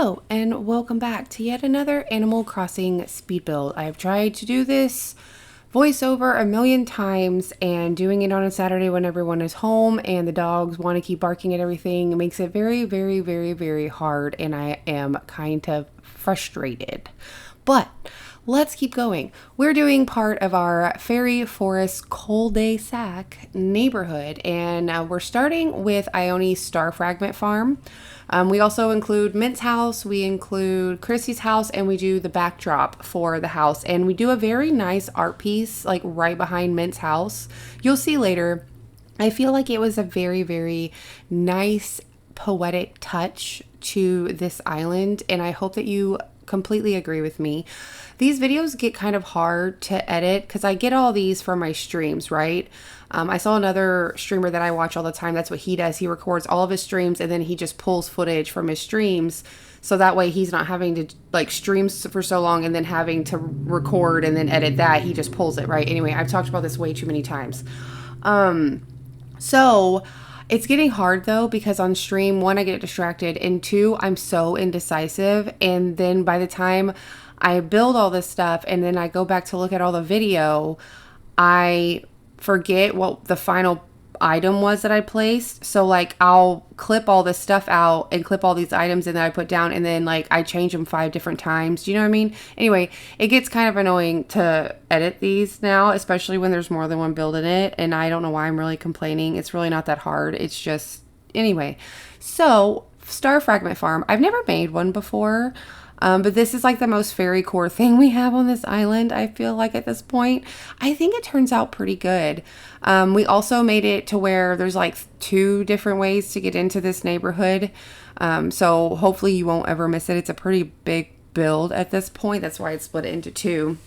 Hello and welcome back to yet another Animal Crossing speed build. I've tried to do this voiceover a million times, and doing it on a Saturday when everyone is home and the dogs want to keep barking at everything makes it very hard, and I am kind of frustrated. But let's keep going. We're doing part of our Fairy Forest Cul-de-sac neighborhood, and we're starting with Ione's Star Fragment Farm. We also include Mint's house, we include Chrissy's house, and we do the backdrop for the house. And we do a very nice art piece like right behind Mint's house. You'll see later. I feel like it was a very nice poetic touch to this island, and I hope that you completely agree with me. These videos get kind of hard to edit because I get all these from my streams, right? I saw another streamer that I watch all the time. That's what he does. He records all of his streams and then he just pulls footage from his streams. So that way he's not having to like streams for so long and then having to record and then edit that. He just pulls it, right? Anyway, I've talked about this way too many times. So it's getting hard though, because on stream, one, I get distracted, and two, I'm so indecisive. And then by the time I build all this stuff and then I go back to look at all the video, I forget what the final item was that I placed. So like I'll clip all this stuff out and clip all these items and that I put down, and then like I change them 5 different times. Do you know what I mean? Anyway, it gets kind of annoying to edit these now, especially when there's more than one build in it, and I don't know why I'm really complaining. It's really not that hard. It's just, anyway. So Star Fragment Farm, I've never made one before. But this is like the most fairy core thing we have on this island, I feel like at this point. I think it turns out pretty good. We also made it to where there's like 2 different ways to get into this neighborhood. So hopefully you won't ever miss it. It's a pretty big build at this point. That's why it's split into 2.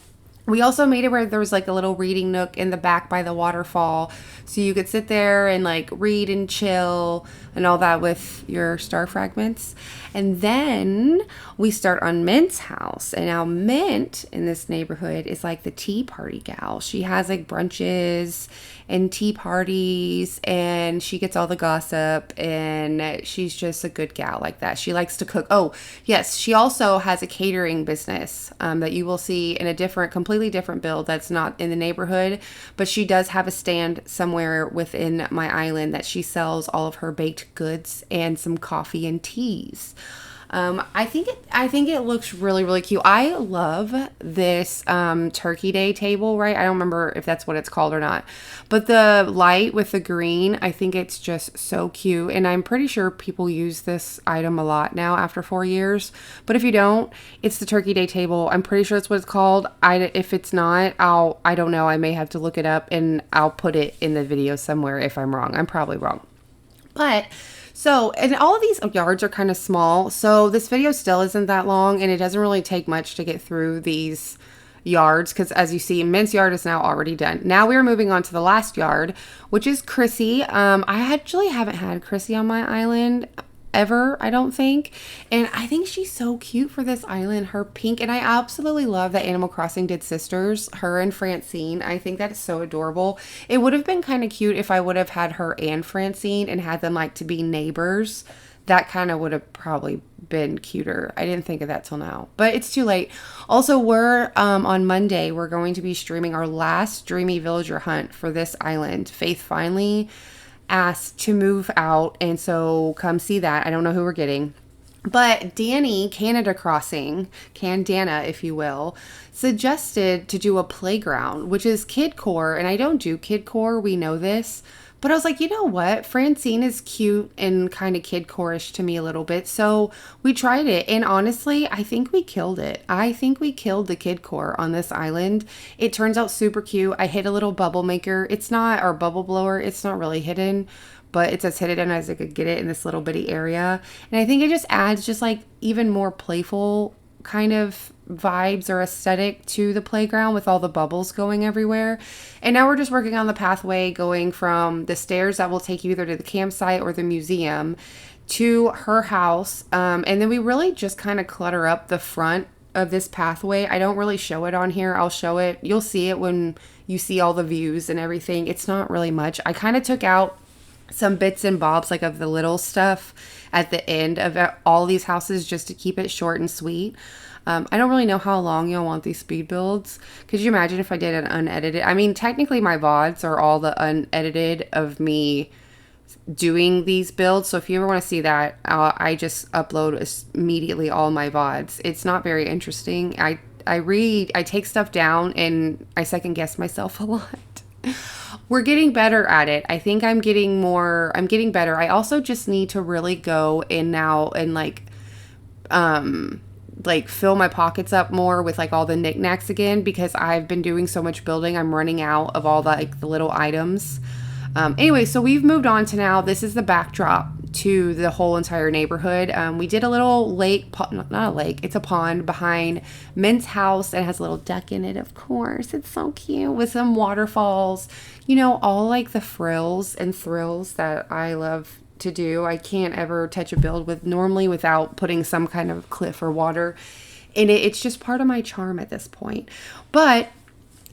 We also made it where there was like a little reading nook in the back by the waterfall. So you could sit there and like read and chill and all that with your star fragments. And then we start on Mint's house. And now Mint in this neighborhood is like the tea party gal. She has like brunches and tea parties, and she gets all the gossip, and she's just a good gal like that. She likes to cook. Oh, yes. She also has a catering business that you will see in a completely different build that's not in the neighborhood, but she does have a stand somewhere within my island that she sells all of her baked goods and some coffee and teas. I think it looks really cute. I love this Turkey Day table, right? I don't remember if that's what it's called or not. But the light with the green, I think it's just so cute. And I'm pretty sure people use this item a lot now after 4 years. But if you don't, it's the Turkey Day table. I'm pretty sure that's what it's called. If it's not, I don't know. I may have to look it up, and I'll put it in the video somewhere if I'm wrong. I'm probably wrong. But so, and all of these yards are kind of small, so this video still isn't that long, and it doesn't really take much to get through these yards, because as you see, Mint's yard is now already done. Now we are moving on to the last yard, which is Chrissy. I actually haven't had Chrissy on my island ever, I don't think, and I think she's so cute for this island. Her pink, and I absolutely love that Animal Crossing did sisters, her and Francine. I think that is so adorable. It would have been kind of cute if I would have had her and Francine and had them like to be neighbors. That kind of would have probably been cuter. I didn't think of that till now, but it's too late. Also, we're on Monday, we're going to be streaming our last Dreamy Villager hunt for this island. Faith finally asked to move out, and so come see that. I don't know who we're getting, but Danny, Canada Crossing, Candana if you will, suggested to do a playground, which is kidcore, and I don't do kidcore, we know this, but I was like, you know what, Francine is cute and kind of kidcore-ish to me a little bit, so we tried it, and honestly, I think we killed it. I think we killed the kidcore on this island. It turns out super cute. I hid a little bubble maker. It's not, or bubble blower, it's not really hidden, but it's as hidden as I could get it in this little bitty area, and I think it just adds just like even more playful kind of vibes or aesthetic to the playground with all the bubbles going everywhere. And now we're just working on the pathway going from the stairs that will take you either to the campsite or the museum to her house, and then we really just kind of clutter up the front of this pathway. I don't really show it on here. I'll show it. You'll see it when you see all the views and everything. It's not really much. I kind of took out some bits and bobs like of the little stuff at the end of all these houses just to keep it short and sweet. I don't really know how long you'll want these speed builds. Could you imagine if I did an unedited? I mean, technically my VODs are all the unedited of me doing these builds. So if you ever want to see that, I just upload immediately all my VODs. It's not very interesting. I take stuff down and I second guess myself a lot. We're getting better at it. I think I'm getting better. I also just need to really go in now and like fill my pockets up more with like all the knickknacks again, because I've been doing so much building. I'm running out of all the, like, the little items. Anyway, so we've moved on to now, this is the backdrop to the whole entire neighborhood. We did a little lake, not a lake, it's a pond behind Mint's house. It has a little duck in it, of course. It's so cute with some waterfalls, you know, all like the frills and thrills that I love to do. I can't ever touch a build normally without putting some kind of cliff or water in it. It's just part of my charm at this point. But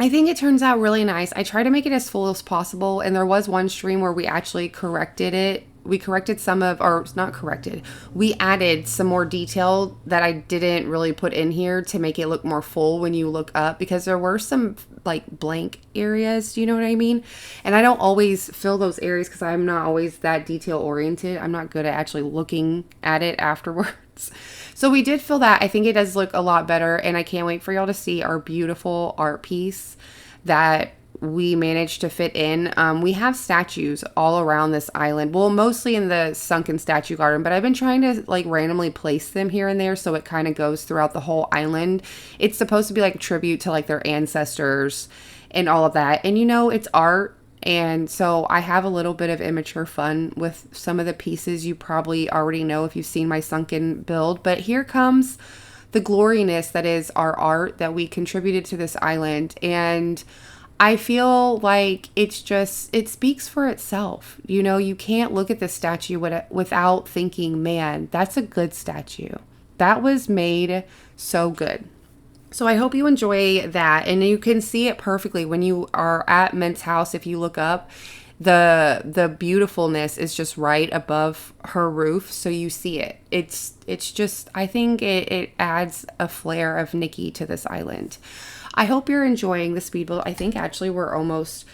I think it turns out really nice. I try to make it as full as possible, and there was one stream where we actually corrected it. We corrected some of, or not corrected, we added some more detail that I didn't really put in here to make it look more full when you look up, because there were some like blank areas, do you know what I mean? And I don't always fill those areas because I'm not always that detail oriented. I'm not good at actually looking at it afterwards. So we did fill that. I think it does look a lot better, and I can't wait for y'all to see our beautiful art piece that we managed to fit in. We have statues all around this island. Well, mostly in the sunken statue garden, but I've been trying to like randomly place them here and there so it kind of goes throughout the whole island. It's supposed to be like a tribute to like their ancestors and all of that. And you know, it's art. And so I have a little bit of immature fun with some of the pieces you probably already know if you've seen my sunken build. But here comes the gloriness that is our art that we contributed to this island. And I feel like it speaks for itself. You know, you can't look at this statue without thinking, man, that's a good statue. That was made so good. So I hope you enjoy that, and you can see it perfectly when you are at Mint's house. If you look up, the beautifulness is just right above her roof, so you see it. It's just, I think it adds a flair of Nikki to this island. I hope you're enjoying the speed build. I think actually we're almost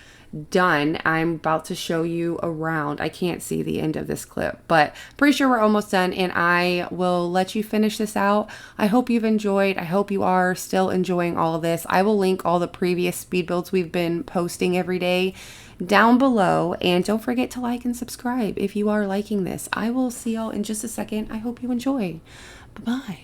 done. I'm about to show you around. I can't see the end of this clip, but pretty sure we're almost done, and I will let you finish this out. I hope you've enjoyed. I hope you are still enjoying all of this. I will link all the previous speed builds we've been posting every day down below, and don't forget to like and subscribe if you are liking this. I will see y'all in just a second. I hope you enjoy. Bye-bye.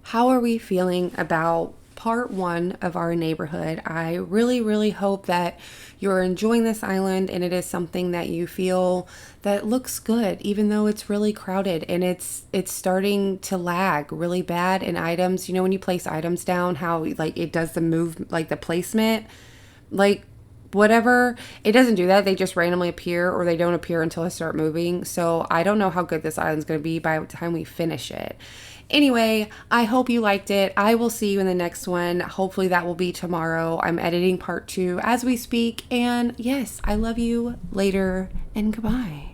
How are we feeling about part one of our neighborhood? I really, really hope that you're enjoying this island, and it is something that you feel that looks good, even though it's really crowded and it's starting to lag really bad in items. You know, when you place items down, how like it does the move, like the placement, like whatever, it doesn't do that. They just randomly appear, or they don't appear until I start moving. So I don't know how good this island's going to be by the time we finish it. Anyway, I hope you liked it. I will see you in the next one. Hopefully that will be tomorrow. I'm editing part 2 as we speak. And yes, I love you. Later and goodbye.